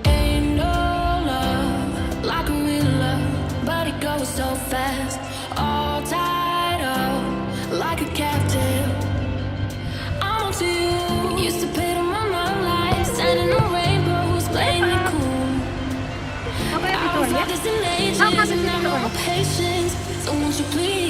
Ain't no love like a real love, but it goes so fast. All tied up like a captive. I'm on to you. Used to pay to my love life, standing on rainbows, playing it cool. Oke, I gitu don't aja. find this in ages, and I know no patience. So won't you please?